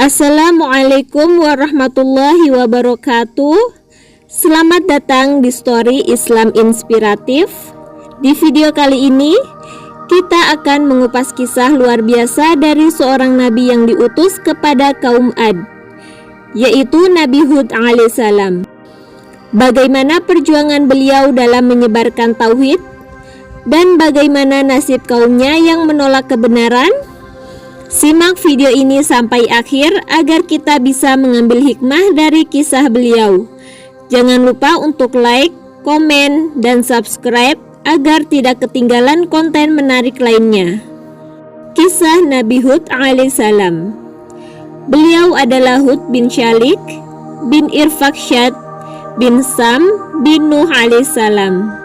Assalamualaikum warahmatullahi wabarakatuh. Selamat datang di Story Islam Inspiratif. Di video kali ini kita akan mengupas kisah luar biasa dari seorang nabi yang diutus kepada kaum Ad, yaitu Nabi Hud alaihissalam. Bagaimana perjuangan beliau dalam menyebarkan tauhid dan bagaimana nasib kaumnya yang menolak kebenaran. Simak video ini sampai akhir agar kita bisa mengambil hikmah dari kisah beliau. Jangan lupa untuk like, komen, dan subscribe agar tidak ketinggalan konten menarik lainnya. Kisah Nabi Hud alaihissalam. Beliau adalah Hud bin Syalik bin Irfaksyad bin Sam bin Nuh alaihissalam.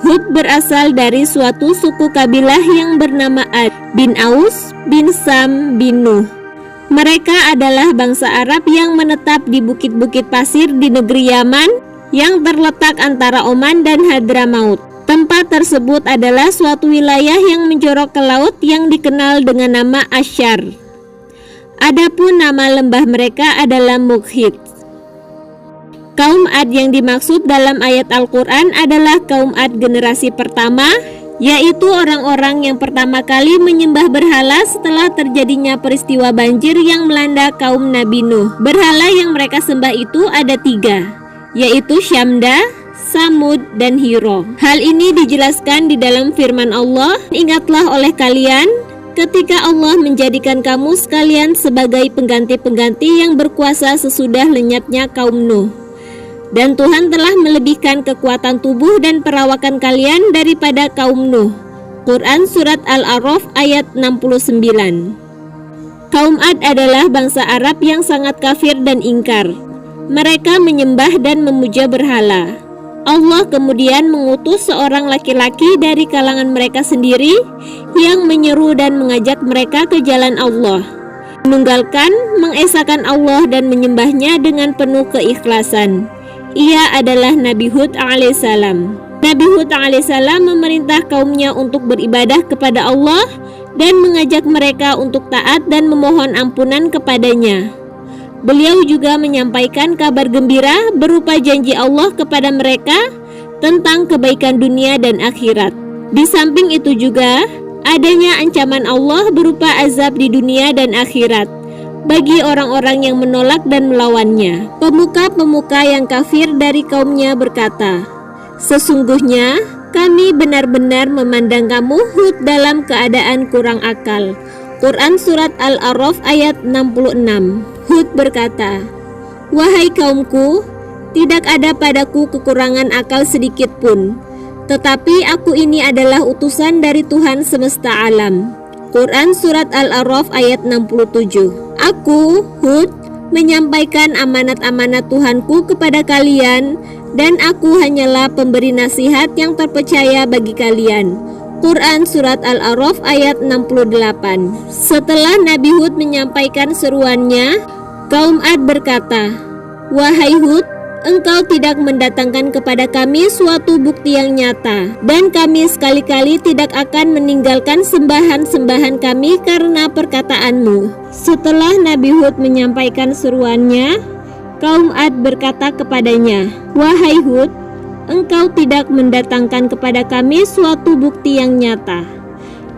Hud berasal dari suatu suku kabilah yang bernama Ad bin Aus bin Sam bin Nuh. Mereka adalah bangsa Arab yang menetap di bukit-bukit pasir di negeri Yaman yang terletak antara Oman dan Hadramaut. Tempat tersebut adalah suatu wilayah yang menjorok ke laut yang dikenal dengan nama Asyar. Adapun nama lembah mereka adalah Mukhit. Kaum Ad yang dimaksud dalam ayat Al-Quran adalah kaum Ad generasi pertama, yaitu orang-orang yang pertama kali menyembah berhala setelah terjadinya peristiwa banjir yang melanda kaum Nabi Nuh. Berhala yang mereka sembah itu ada 3, yaitu Syamda, Samud, dan Hiro. Hal ini dijelaskan di dalam firman Allah, "Ingatlah oleh kalian ketika Allah menjadikan kamu sekalian sebagai pengganti-pengganti yang berkuasa sesudah lenyapnya kaum Nuh. Dan Tuhan telah melebihkan kekuatan tubuh dan perawakan kalian daripada kaum Nuh." Quran Surat Al-A'raf ayat 69. Kaum Ad adalah bangsa Arab yang sangat kafir dan ingkar. Mereka menyembah dan memuja berhala. Allah kemudian mengutus seorang laki-laki dari kalangan mereka sendiri yang menyeru dan mengajak mereka ke jalan Allah, menunggalkan, mengesahkan Allah dan menyembahnya dengan penuh keikhlasan. Ia adalah Nabi Hud alaihissalam. Nabi Hud alaihissalam memerintah kaumnya untuk beribadah kepada Allah dan mengajak mereka untuk taat dan memohon ampunan kepadanya. Beliau juga menyampaikan kabar gembira berupa janji Allah kepada mereka tentang kebaikan dunia dan akhirat. Di samping itu juga adanya ancaman Allah berupa azab di dunia dan akhirat bagi orang-orang yang menolak dan melawannya. Pemuka-pemuka yang kafir dari kaumnya berkata, "Sesungguhnya kami benar-benar memandang kamu Hud dalam keadaan kurang akal." Quran Surat Al-A'raf ayat 66. Hud berkata, "Wahai kaumku, tidak ada padaku kekurangan akal sedikit pun, tetapi aku ini adalah utusan dari Tuhan semesta alam." Quran Surat Al-A'raf ayat 67. "Aku, Hud, menyampaikan amanat-amanat Tuhanku kepada kalian, dan aku hanyalah pemberi nasihat yang terpercaya bagi kalian." Quran Surat Al-A'raf ayat 68. Setelah Nabi Hud menyampaikan seruannya, kaum Ad berkata, "Wahai Hud, engkau tidak mendatangkan kepada kami suatu bukti yang nyata, dan kami sekali-kali tidak akan meninggalkan sembahan-sembahan kami karena perkataanmu." Setelah Nabi Hud menyampaikan seruannya, kaum Ad berkata kepadanya, "Wahai Hud, engkau tidak mendatangkan kepada kami suatu bukti yang nyata,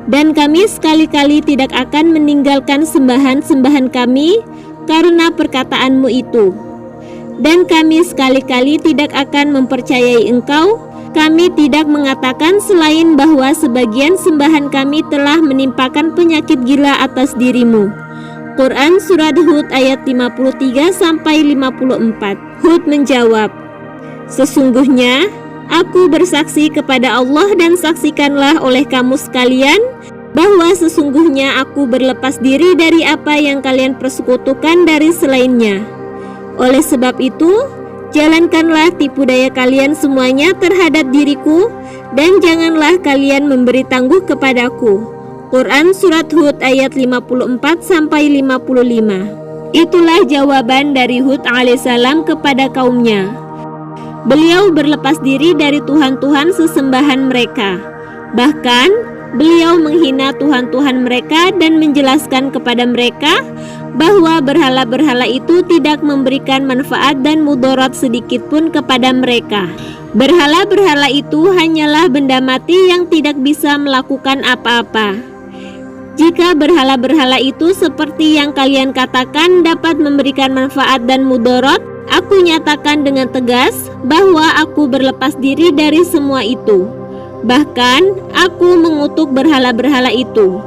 dan kami sekali-kali tidak akan meninggalkan sembahan-sembahan kami karena perkataanmu itu. Dan kami sekali-kali tidak akan mempercayai engkau. Kami tidak mengatakan selain bahwa sebagian sembahan kami telah menimpakan penyakit gila atas dirimu." Quran Surat Hud ayat 53-54. Hud menjawab, "Sesungguhnya aku bersaksi kepada Allah dan saksikanlah oleh kamu sekalian bahwa sesungguhnya aku berlepas diri dari apa yang kalian persekutukan dari selainnya. Oleh sebab itu, jalankanlah tipu daya kalian semuanya terhadap diriku, dan janganlah kalian memberi tangguh kepadaku." Quran Surat Hud ayat 54-55. Itulah jawaban dari Hud alaihissalam kepada kaumnya. Beliau berlepas diri dari tuhan-tuhan sesembahan mereka. Bahkan beliau menghina tuhan-tuhan mereka dan menjelaskan kepada mereka bahwa berhala-berhala itu tidak memberikan manfaat dan mudarat sedikit pun kepada mereka. Berhala-berhala itu hanyalah benda mati yang tidak bisa melakukan apa-apa. Jika berhala-berhala itu seperti yang kalian katakan dapat memberikan manfaat dan mudarat, aku nyatakan dengan tegas bahwa aku berlepas diri dari semua itu. Bahkan aku mengutuk berhala-berhala itu.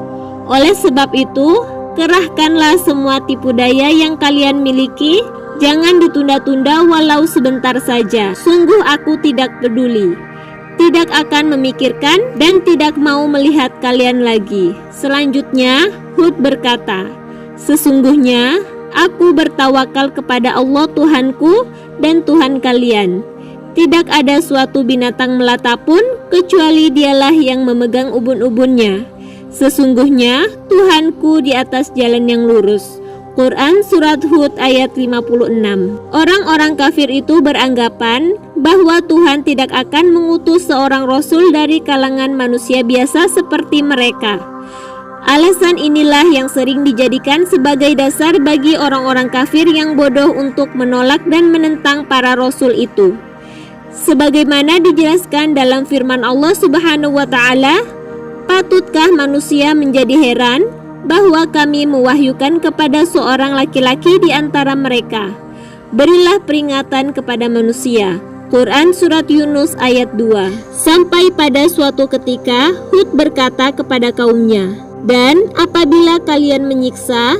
Oleh sebab itu, kerahkanlah semua tipu daya yang kalian miliki. Jangan ditunda-tunda walau sebentar saja. Sungguh aku tidak peduli, tidak akan memikirkan dan tidak mau melihat kalian lagi. Selanjutnya Hud berkata, sesungguhnya aku bertawakal kepada Allah Tuhanku dan Tuhan kalian. Tidak ada suatu binatang melata pun kecuali dialah yang memegang ubun-ubunnya. Sesungguhnya Tuhanku di atas jalan yang lurus. Quran Surat Hud ayat 56. Orang-orang kafir itu beranggapan bahwa Tuhan tidak akan mengutus seorang rasul dari kalangan manusia biasa seperti mereka. Alasan inilah yang sering dijadikan sebagai dasar bagi orang-orang kafir yang bodoh untuk menolak dan menentang para rasul itu. Sebagaimana dijelaskan dalam firman Allah Subhanahu wa Ta'ala, patutkah manusia menjadi heran bahwa kami mewahyukan kepada seorang laki-laki di antara mereka? Berilah peringatan kepada manusia. Quran Surat Yunus ayat 2. Sampai pada suatu ketika Hud berkata kepada kaumnya, dan apabila kalian menyiksa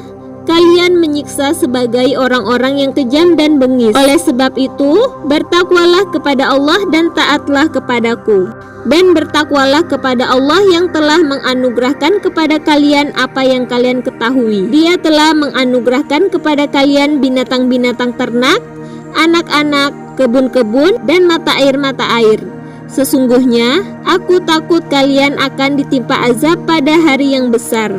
sebagai orang-orang yang kejam dan bengis. Oleh sebab itu, bertakwalah kepada Allah dan taatlah kepadaku. Dan bertakwalah kepada Allah yang telah menganugerahkan kepada kalian apa yang kalian ketahui. Dia telah menganugerahkan kepada kalian binatang-binatang ternak, anak-anak, kebun-kebun, dan mata air. Sesungguhnya, aku takut kalian akan ditimpa azab pada hari yang besar.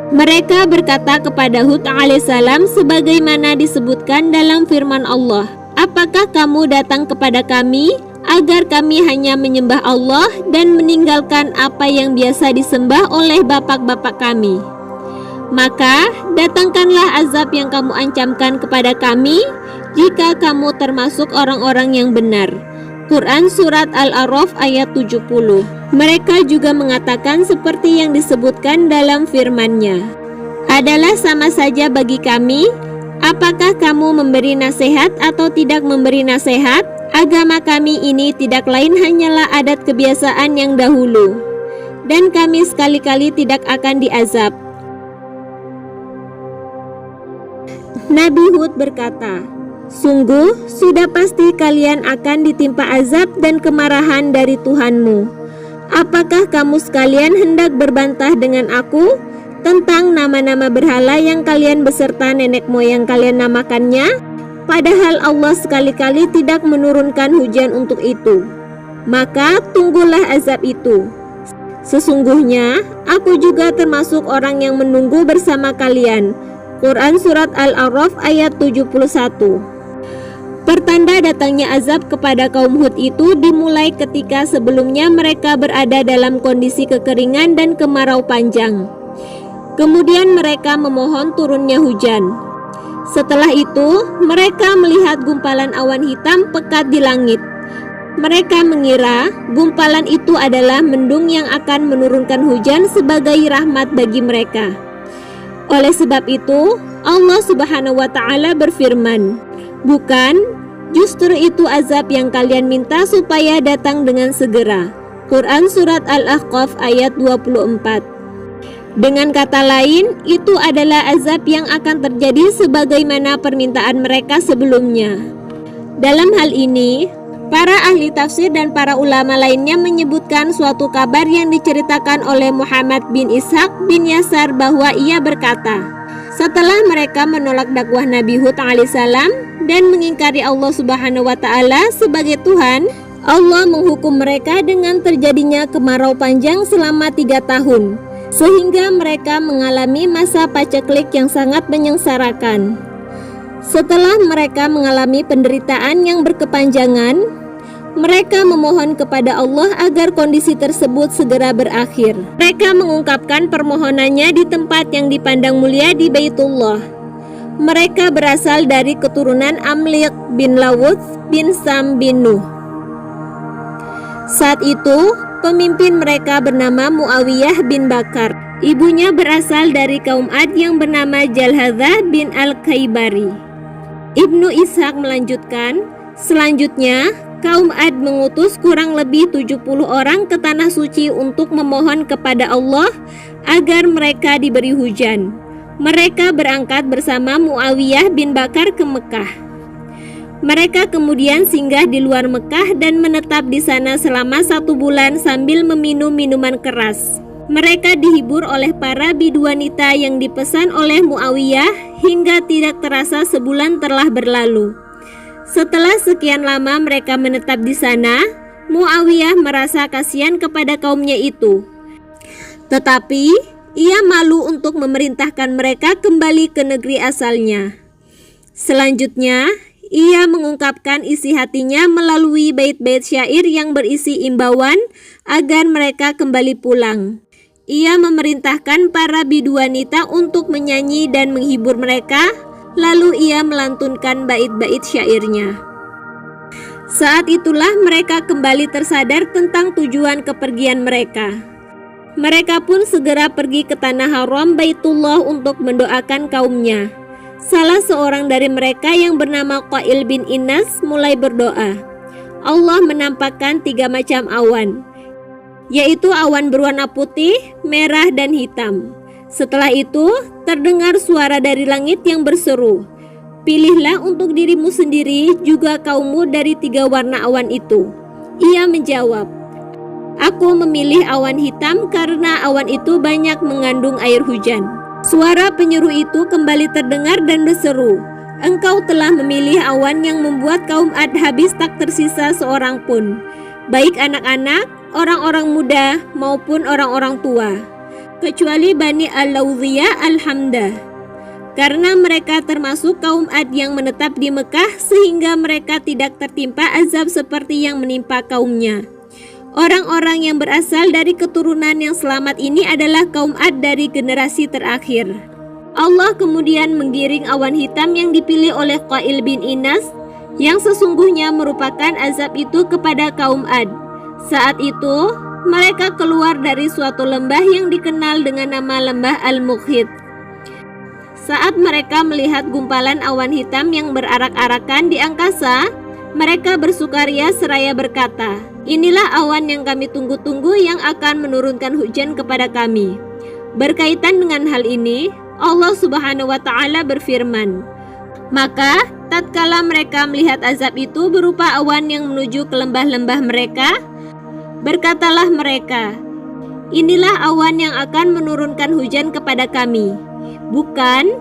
Mereka berkata kepada Hud alaihissalam sebagaimana disebutkan dalam firman Allah, apakah kamu datang kepada kami agar kami hanya menyembah Allah dan meninggalkan apa yang biasa disembah oleh bapak-bapak kami? Maka datangkanlah azab yang kamu ancamkan kepada kami jika kamu termasuk orang-orang yang benar. Quran Surat Al-A'raf ayat 70. Mereka juga mengatakan seperti yang disebutkan dalam firman-Nya, adalah sama saja bagi kami, apakah kamu memberi nasihat atau tidak memberi nasihat? Agama kami ini tidak lain hanyalah adat kebiasaan yang dahulu, dan kami sekali-kali tidak akan diazab. Nabi Hud berkata, sungguh sudah pasti kalian akan ditimpa azab dan kemarahan dari Tuhanmu. Apakah kamu sekalian hendak berbantah dengan aku tentang nama-nama berhala yang kalian beserta nenek moyang kalian namakannya? Padahal Allah sekali-kali tidak menurunkan hujan untuk itu. Maka tunggulah azab itu. Sesungguhnya aku juga termasuk orang yang menunggu bersama kalian. Quran Surat Al-A'raf ayat 71. Pertanda datangnya azab kepada kaum Hud itu dimulai ketika sebelumnya mereka berada dalam kondisi kekeringan dan kemarau panjang. Kemudian mereka memohon turunnya hujan. Setelah itu, mereka melihat gumpalan awan hitam pekat di langit. Mereka mengira gumpalan itu adalah mendung yang akan menurunkan hujan sebagai rahmat bagi mereka. Oleh sebab itu, Allah Subhanahu wa Ta'ala berfirman, bukan, justru itu azab yang kalian minta supaya datang dengan segera. Quran Surat Al-Ahqaf ayat 24. Dengan kata lain, itu adalah azab yang akan terjadi sebagaimana permintaan mereka sebelumnya. Dalam hal ini, para ahli tafsir dan para ulama lainnya menyebutkan suatu kabar yang diceritakan oleh Muhammad bin Ishaq bin Yasar bahwa ia berkata, setelah mereka menolak dakwah Nabi Hud alaihissalam dan mengingkari Allah Subhanahu wa Ta'ala sebagai Tuhan, Allah menghukum mereka dengan terjadinya kemarau panjang selama 3 tahun, sehingga mereka mengalami masa paceklik yang sangat menyengsarakan. Setelah mereka mengalami penderitaan yang berkepanjangan, Mereka memohon kepada Allah agar kondisi tersebut segera berakhir. Mereka mengungkapkan permohonannya di tempat yang dipandang mulia di Baitullah. Mereka berasal dari keturunan Amliq bin Lawud bin Sam bin Nuh. Saat itu, pemimpin mereka bernama Muawiyah bin Bakar. Ibunya berasal dari kaum Ad yang bernama Jalhadzah bin Al-Khaybari. Ibnu Ishaq melanjutkan, selanjutnya kaum Ad mengutus kurang lebih 70 orang ke Tanah Suci untuk memohon kepada Allah agar mereka diberi hujan. Mereka berangkat bersama Muawiyah bin Bakar ke Mekah. Mereka kemudian singgah di luar Mekah dan menetap di sana selama 1 bulan sambil meminum minuman keras. Mereka dihibur oleh para biduanita yang dipesan oleh Muawiyah hingga tidak terasa sebulan telah berlalu. Setelah sekian lama mereka menetap di sana, Muawiyah merasa kasihan kepada kaumnya itu. Tetapi ia malu untuk memerintahkan mereka kembali ke negeri asalnya. Selanjutnya, ia mengungkapkan isi hatinya melalui bait-bait syair yang berisi imbauan agar mereka kembali pulang. Ia memerintahkan para biduanita untuk menyanyi dan menghibur mereka, lalu ia melantunkan bait-bait syairnya. Saat itulah mereka kembali tersadar tentang tujuan kepergian mereka. Mereka pun segera pergi ke tanah haram Baitullah untuk mendoakan kaumnya. Salah seorang dari mereka yang bernama Qail bin Inas mulai berdoa. Allah menampakkan 3 macam awan, yaitu awan berwarna putih, merah, dan hitam. Setelah itu, terdengar suara dari langit yang berseru, "Pilihlah untuk dirimu sendiri juga kaummu dari 3 warna awan itu." Ia menjawab, "Aku memilih awan hitam karena awan itu banyak mengandung air hujan." Suara penyeru itu kembali terdengar dan berseru, "Engkau telah memilih awan yang membuat kaum Ad habis tak tersisa seorang pun, baik anak-anak, orang-orang muda maupun orang-orang tua, kecuali Bani Al-Lawziyah Al-Hamdah, karena mereka termasuk kaum Ad yang menetap di Mekah sehingga mereka tidak tertimpa azab seperti yang menimpa kaumnya. Orang-orang yang berasal dari keturunan yang selamat ini adalah kaum Ad dari generasi terakhir." Allah kemudian menggiring awan hitam yang dipilih oleh Qail bin Inas, yang sesungguhnya merupakan azab itu kepada kaum Ad. Saat itu, mereka keluar dari suatu lembah yang dikenal dengan nama Lembah Al-Mukhid. Saat mereka melihat gumpalan awan hitam yang berarak-arakan di angkasa, mereka bersukaria seraya berkata, "Inilah awan yang kami tunggu-tunggu yang akan menurunkan hujan kepada kami." Berkaitan dengan hal ini, Allah Subhanahu wa Ta'ala berfirman, "Maka tatkala mereka melihat azab itu berupa awan yang menuju ke lembah-lembah mereka, berkatalah mereka, 'Inilah awan yang akan menurunkan hujan kepada kami.' Bukan,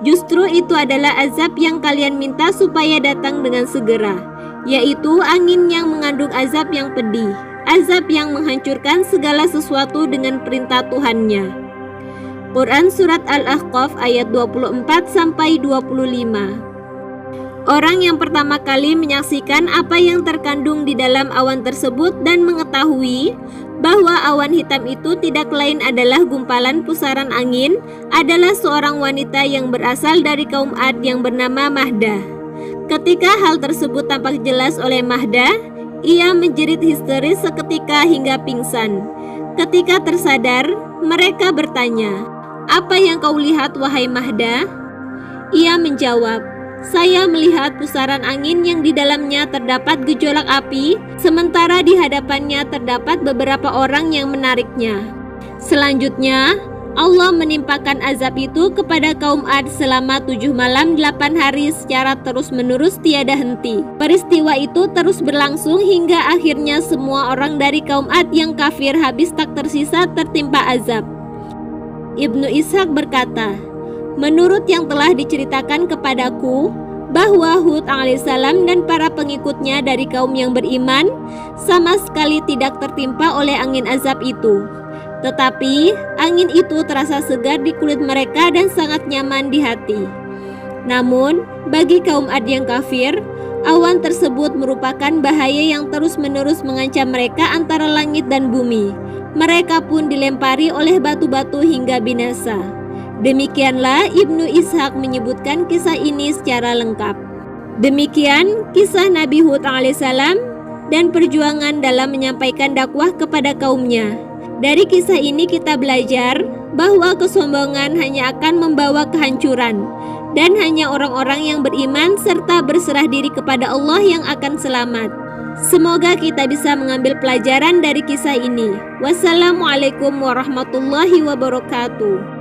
justru itu adalah azab yang kalian minta supaya datang dengan segera, yaitu angin yang mengandung azab yang pedih, azab yang menghancurkan segala sesuatu dengan perintah Tuhannya." Quran Surat Al-Ahqaf ayat 24-25. Orang yang pertama kali menyaksikan apa yang terkandung di dalam awan tersebut dan mengetahui bahwa awan hitam itu tidak lain adalah gumpalan pusaran angin adalah seorang wanita yang berasal dari kaum Ad yang bernama Mahdah. Ketika hal tersebut tampak jelas oleh Mahdah, ia menjerit histeris seketika hingga pingsan. Ketika tersadar, mereka bertanya, "Apa yang kau lihat, wahai Mahdah?" Ia menjawab, "Saya melihat pusaran angin yang di dalamnya terdapat gejolak api, sementara di hadapannya terdapat beberapa orang yang menariknya." Selanjutnya, Allah menimpakan azab itu kepada kaum Ad selama 7 malam 8 hari secara terus-menerus tiada henti. Peristiwa itu terus berlangsung hingga akhirnya semua orang dari kaum Ad yang kafir habis tak tersisa tertimpa azab. Ibnu Ishaq berkata, "Menurut yang telah diceritakan kepadaku, bahwa Hud alaihissalam dan para pengikutnya dari kaum yang beriman sama sekali tidak tertimpa oleh angin azab itu. Tetapi angin itu terasa segar di kulit mereka dan sangat nyaman di hati. Namun bagi kaum Ad yang kafir, Awan tersebut merupakan bahaya yang terus-menerus mengancam mereka antara langit dan bumi. Mereka pun dilempari oleh batu-batu hingga binasa. Demikianlah Ibnu Ishaq menyebutkan kisah ini secara lengkap. Demikian kisah Nabi Hud alaihissalam dan perjuangan dalam menyampaikan dakwah kepada kaumnya. Dari kisah ini kita belajar bahwa kesombongan hanya akan membawa kehancuran, dan hanya orang-orang yang beriman serta berserah diri kepada Allah yang akan selamat. Semoga kita bisa mengambil pelajaran dari kisah ini. Wassalamualaikum warahmatullahi wabarakatuh.